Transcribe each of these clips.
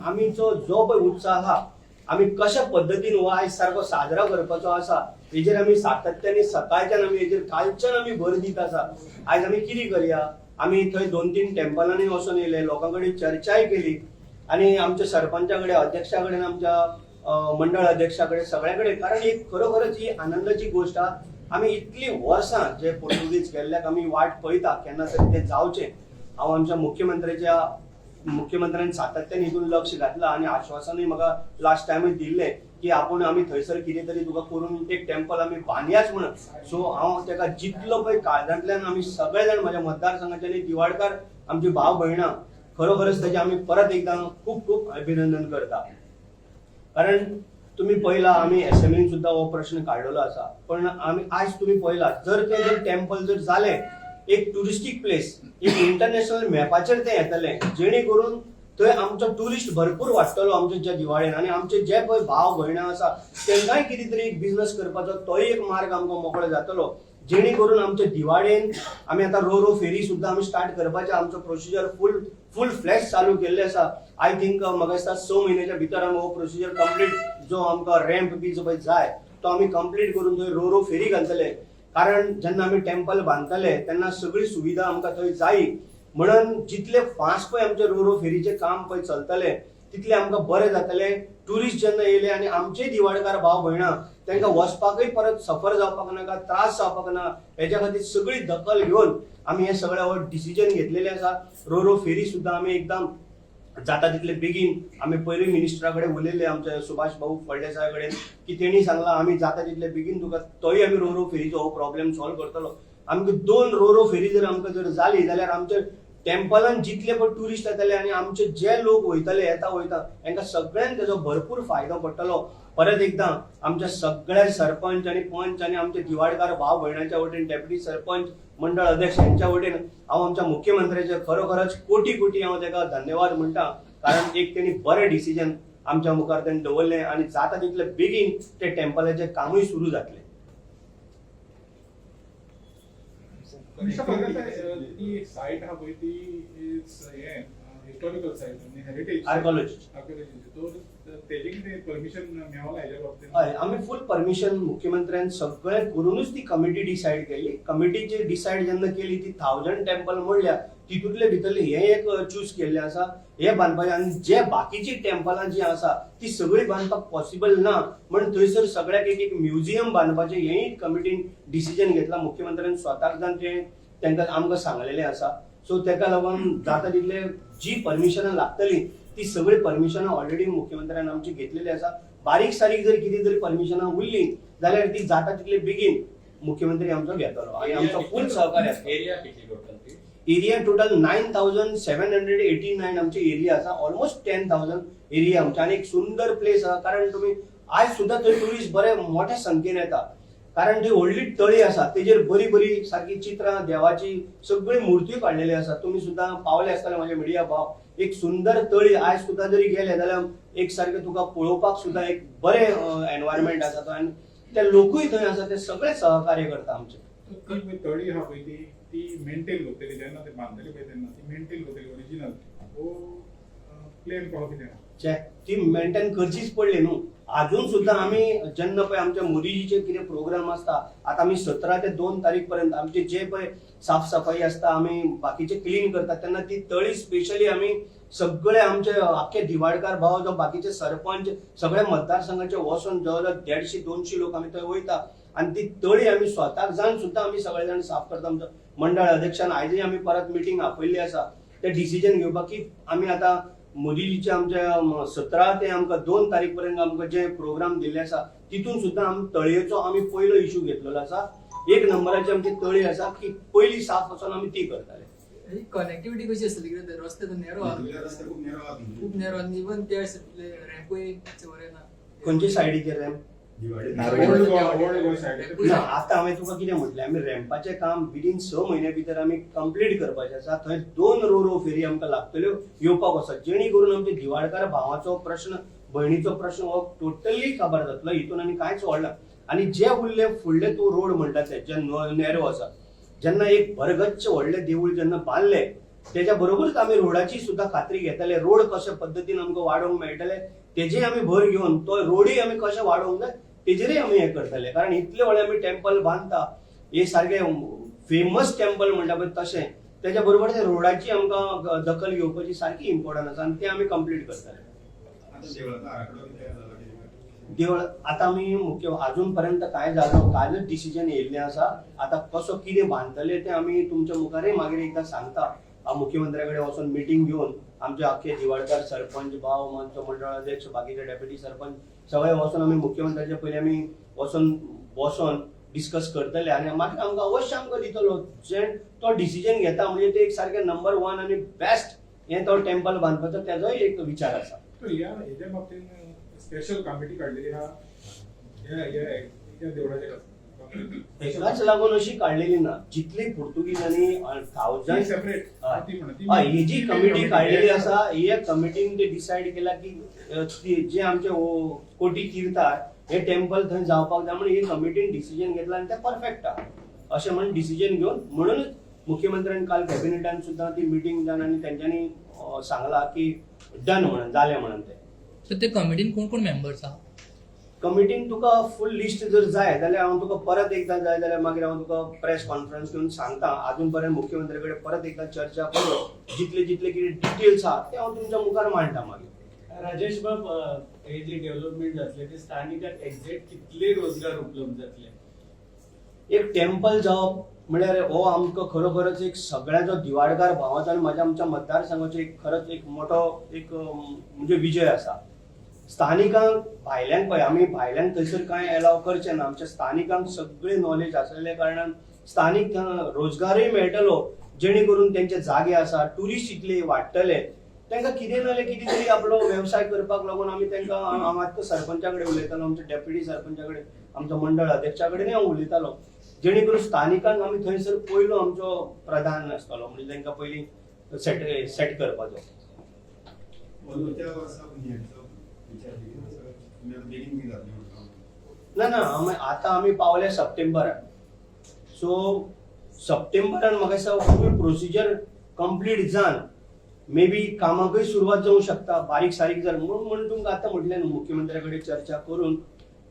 आमचो जो पळय उत्साह आहा आमी कशा पद्धतीन हो आयज सारको साजरा करपाचो आसा हेजेर आमी सातत्याने सकाळच्यान आमी हेजेर कालच्यान आमी भर दीत आसा. आयज आमी कितें करया, आमी थंय 2-3 टेम्पलांनी वचून येयले, लोकां कडेन चर्चाय केली आनी आमच्या सरपंचा कडेन, अध्यक्षा कडेन, आमच्या मंडळ अध्यक्षा कडेन, सगळ्या कडेन. कारण एक खरोखरच ही आनंदाची गोष्ट आहा. आमी इतली वर्सां जे पोर्तुगीज गेल्ल्याक आमी वाट पळयता केन्ना तरी ते जावचें. हांव आमच्या मुख्यमंत्र्यान सातत्यान हितून लक्ष घातलां आनी आश्वासनूय म्हाका लास्ट टायमूय दिल्लें की आपूण आमी थंयसर कितें तरी तुका करून एक टेम्पल आमी बांदयाच म्हणून. सो हांव तेका जितलो पळय काळजांतल्यान आमी सगळे जाण म्हज्या मतदारसंघाचे आनी दिवाडकार आमची भाव भयणां खरोखरच ताचे आमी परत एकदां खूब खूब अभिनंदन करता. कारण तुम्ही पळयला आमी एसएमएन सुद्दां हो प्रश्न काडलेलो आसा. पण आमी आयज तुम्ही पळयला जर ते जर टेम्पल जर जालें एक टुरिस्टीक प्लेस, एक इंटरनॅशनल मॅपाचेर ते येतलें, जेणे करून थंय आमचो टुरिस्ट भरपूर वाडटलो आमच्या ज्या दिवाळेन. आनी आमचे जे पळय भाव भयणां आसा तेंकांय कितें तरी एक बिझनस करपाचो तोय एक मार्ग आमकां मोकळो जातलो. जेणे करून आमच्या दिवाळेन आमी आतां रो फेरी सुद्दां आमी स्टार्ट करपाचे. आमचो प्रोसिजर फुल फ्लॅश चालू केल्ले आसा. आय थिंक म्हाका दिसता 6 म्हयन्याच्या भितर आमी हो प्रोसिजर कंप्लीट जो आमकां रॅम्प बी जो पळय जाय तो आमी कंप्लीट करून थंय रो फेरी घालतले. कारण जेन्ना आमी टेम्पल बांदतले तेन्ना सगळी सुविधा आमकां थंय जायी. म्हणून जितले फास्ट पळय आमचे रो फेरीचे काम पळय चलतले तितले आमकां बरें जातले. टुरिस्ट जेन्ना येयले आनी आमचे दिवाडकार भाव भयणां तांकां वचपाकय परत सफर जावपाक नाका, त्रास जावपाक ना. हेच्या खातीर सगळी दखल घेवन आमी हे सगळे हो डिसिजन घेतलेले आसा. रो फेरी सुद्दां आमी एकदम जाता तितले बेगीन आमी पयलीं मिनिस्टरा कडेन उलयले आमचे सुभाष भाऊ फळदेसाय कडेन की तेणी सांगला आमी जाता तितले बेगीन तुका तोय आमी रो फेरीचो हो प्रॉब्लेम सॉल्व करतलो. आमकां 2 रो फेरी जर आमकां जर जाली जाल्यार आमचे टेम्पलान जितले पण टुरिस्ट येतले आनी आमचे जे लोक वयतले वयता तांकां सगळ्यांक तेजो भरपूर फायदो पडटलो. परत एकदां आमच्या सगळ्या सरपंच आनी पंच आनी आमचे दिवाडकार भाव भयणांच्या वटेन, डेप्युटी सरपंच, मंडळ अध्यक्ष यांच्या वटेन हांव आमच्या मुख्यमंत्र्याचे खरोखरच कोटी हांव ताका धन्यवाद म्हणटा. कारण एक तेणी बरें डिसिजन आमच्या मुखार तेणी दवरलें आनी जाता तितले बेगीन ते टेम्पलाचें कामूय सुरू जातलें. ती साइट हा पळय ती हिस्टॉरिकल साइट आनी हेरिटेज आर्किओलॉजी तेजे कितें परमिशन मेळ्ळां हेच्या बाबतींत? हय, आमी फुल परमिशन मुख्यमंत्र्यान सगळें करूनच ती कमिटी डिसायड केली. कमिटीची डिसायड जेन्ना केली ती 1000 टेम्पल म्हणल्या तितूंतले भितरले हे एक चूज केल्ले आसा हे बांदपाचे. आनी जे बाकीची टेम्पलां जी आसा ती सगळी बांदपाक पॉसिबल ना म्हणून थंयसर सगळ्याक एक म्युझियम बांदपाचें हेय कमिटीन डिसिजन घेतला. मुख्यमंत्र्यान स्वताक जावन तांकां आमकां सांगलेलें आसा. सो तेका लागून जाता तितले जी परमिशनां लागतली ती सगळी परमिशनां ऑलरेडी मुख्यमंत्र्यान आमची घेतलेली आसा. बारीक सारीक जर कितें तरी परमिशनां उरली जाल्यार ती जाता तितले बेगीन मुख्यमंत्री आमचो घेतलो आनी आमचो फुल सहकार्य आसा. एरिया कितली टोटल? एरिया टोटल 9789 आमची एरिया आसा. ऑलमोस्ट 10,000 एरिया आमची आनी एक सुंदर प्लेस आसा. कारण तुम्ही आयज सुद्दां थंय टुरिस्ट बरे मोठ्या संख्येन येता. कारण थंय व्हडली तळी आसा तेजेर बरी बरी सारकी चित्रां देवाची सगळी मुर्त्यो काडलेली आसा. तुम्ही सुद्दां पावले आसतले म्हाजे मिडिया भाव. एक सुंदर तळी आयज सुद्दां जरी गेले जाल्यार एक सारखे तुका पळोवपाक सुद्दां एक बरें एनवायरमेंट आसा तो. आनी ते लोकूय थंय आसा ते सगळे सहकार्य करता आमचे. ती तळी हा पळय ती मेंटेन करतली जेन्ना ते बांदतली पळय तेन्ना ती मेंटेन करतली ओरिजिनल प्लेन कहो कितें ती मेंटेन करचीच पडली न्हू. अजून सुद्दां आमी जेन्ना पळय आमच्या मोदीजीचे कितें प्रोग्राम आसता आतां आमी 17 ते 2 तारीख पर्यंत आमचे जे पळय साफ सफाई आसता आमी बाकीचे क्लीन करतात तेन्ना ती तळी स्पेशली आमी सगळे आमचे आख्खे दिवाडकार भाव जो बाकीचे सरपंच सगळे मतदारसंघाचे वचून जवळ 150-200 लोक आमी थंय वयता आनी ती तळी आमी स्वताक जावन सुद्दां आमी सगळे जाण साफ करता. आमचो मंडळ अध्यक्षान आयजय आमी परत मिटींग आपयल्ली आसा ते डिसिजन घेवपाक की आमी आतां मोदीजीचे आमच्या 17 ते आमकां 2 तारीख पर्यंत आमकां जे प्रोग्राम दिल्ले आसा तितून सुद्दां आमी तळयेचो आमी पयलो इशू घेतलेलो आसा. 1 नंबराची आमची तळी आसा की पयली साफ वचून आमी ती करताले. कनेक्टिविटी कशी आसतली कितें रस्ते नेरो खूब नेरो आनी इवन ते रॅम्पूय बरें ना. खंयचे सायडीचे रॅम्प? आता हांवें तुका कितें म्हटलें आमी रॅम्पाचें काम विदिन 6 म्हयन्या भितर आमी कंप्लीट करपाचें आसा. थंय 2 रो फेरी आमकां लागतल्यो येवपाक वचत जेणे करून आमच्या दिवाडकार भावाचो प्रश्न भयणीचो प्रश्न हो टोटली काबार जातलो. हितून आनी कांयच व्हडना. आनी जे उरले फुडले तूं रोड म्हणटा ते जे नेरो आसा जेन्ना एक भरगच्च व्हडले देवूळ जेन्ना बांदले त्याच्या बरोबरच आम्ही रोडाची सुद्धा खात्री घेतले. रोड कशा पद्धतीने आमकां वाडोवंक मेळटले तेजे आम्ही भर घेऊन तो रोडय आम्ही कशें वाडोवंक जाय तेजेरय आम्ही हे करतले. कारण इतले व्हडले आम्ही टेम्पल बांदता, हे सारखे फेमस टेम्पल म्हणटा पळय तशें, त्याच्या बरोबर ते रोडाची आमकां दखल घेवपाची सारकी इम्पॉर्टंट आसा आणि ते आम्ही कंप्लीट करतले. देवळ आता आम्ही मुख्य अजून पर्यंत काय झालं कालच डिसिजन येयल्लें आसा. आता कसो कितें बांदतले ते आम्ही तुमच्या मुखारय मागीर एकदा सांगता. मुख्यमंत्र्याकडे वचून मिटींग घेऊन आमचे अख्खे दिवाडकार सरपंच भाव मंडळ अध्यक्ष बाकीचे डेप्युटी सरपंच सगळे वचून आम्ही मुख्यमंत्र्याच्या पयलीं आम्ही वचून बसोन डिस्कस करतले आणि मागीर आमकां अवश्य आमकां दितलो. जे तो डिसिजन घेता म्हणजे ते एक सारखे नंबर 1 आणि बेस्ट हे तो टेम्पल बांदपाचो त्याचोय एक विचार आसा. तर हेच्या बाबतीत स्पेशल कमिटी काढलेली या देवळाच्या एकाच लागून अशी काढलेली ना. जितली पुर्तुगीजांनी 1000 सेपरेट ही जी कमिटी काढलेली असा या कमिटीन ते डिसाइड केला की जे आमचे कोटी तीर्थार हे टेम्पल थंय जावपाक जाय म्हणून ही कमिटीन डिसिजन घेतला आणि ते परफेक्ट आहा अशें म्हणून डिसिजन घेवन म्हणूनच मुख्यमंत्र्यान काल कॅबिनेटान सुद्धा ती मिटींग जावन आणि त्यांच्यानी सांगला की डन म्हणून जालें म्हणून ते. सो ते कमिटीन कोण कोण मेंबर्स आहा? कमिटीन तुका फुल लिस्ट जर जाय जाल्यार हांव तुका परत एकदा जाय जाल्यार मागीर हांव तुका प्रेस कॉन्फरन्स घेवन सांगता. अजून पर्यंत मुख्यमंत्री कडेन परत एकदा चर्चा करून जितले जितले कितें डिटेल्स आहा ते हांव तुमच्या मुखार मांडटा. मागीर राजेश बाब, हे जे डेव्हलपमेंट जातले ते स्थानिकांक एक्झॅक्ट कितले रोजगार उपलब्ध जातले? एक टेम्पल जावप म्हळ्यार हो आमकां खरोखरच एक सगळ्याचो दिवाडकार भावाचो आणि माझ्या आमच्या मतदारसंघाचो एक खरंच एक मोठो एक म्हणजे विजय आसा. स्थानिकांक भायल्यांक पळय आमी भायल्यांक थंयसर कांय अलाव करचे ना. आमच्या स्थानिकांक सगळे नॉलेज आसलेल्या कारणान स्थानिक रोजगारय मेळटलो जेणे करून तेंचे जागे आसा ट्युरिस्ट इतले वाडटले तांकां कितें नाल्यार कितें तरी आपलो वेवसाय करपाक लागून आमी तांकां हांव आतां सरपंचा कडेन उलयतालो, आमच्या डेप्युटी सरपंचा कडेन, आमच्या मंडळ अध्यक्षा कडेन हांव उलयतालो जेणे करून स्थानिकांक आमी थंयसर पयलो आमचो प्रधान आसतलो म्हणजे तांकां पयलीं सेट करपाचो. ना आता आमी पावले सप्टेंबरान. सो सप्टेंबरान म्हाका दिसता फूल प्रोसिजर कंप्लीट जावन मे बी कामाकय सुरवात जावंक शकता बारीक सारीक जर म्हणून तुमकां आतां म्हटलें न्हू मुख्यमंत्र्या कडेन चर्चा करून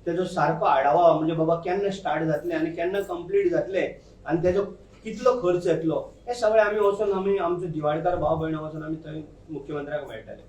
तेजो सारको आढावा म्हणजे बाबा केन्ना स्टार्ट जातले आनी केन्ना कंप्लीट जातले आनी तेजो कितलो खर्च येतलो हे सगळे आमी वचून आमी आमचो दिवाडकार भाव भयण वचून आमी थंय मुख्यमंत्र्याक मेळटले.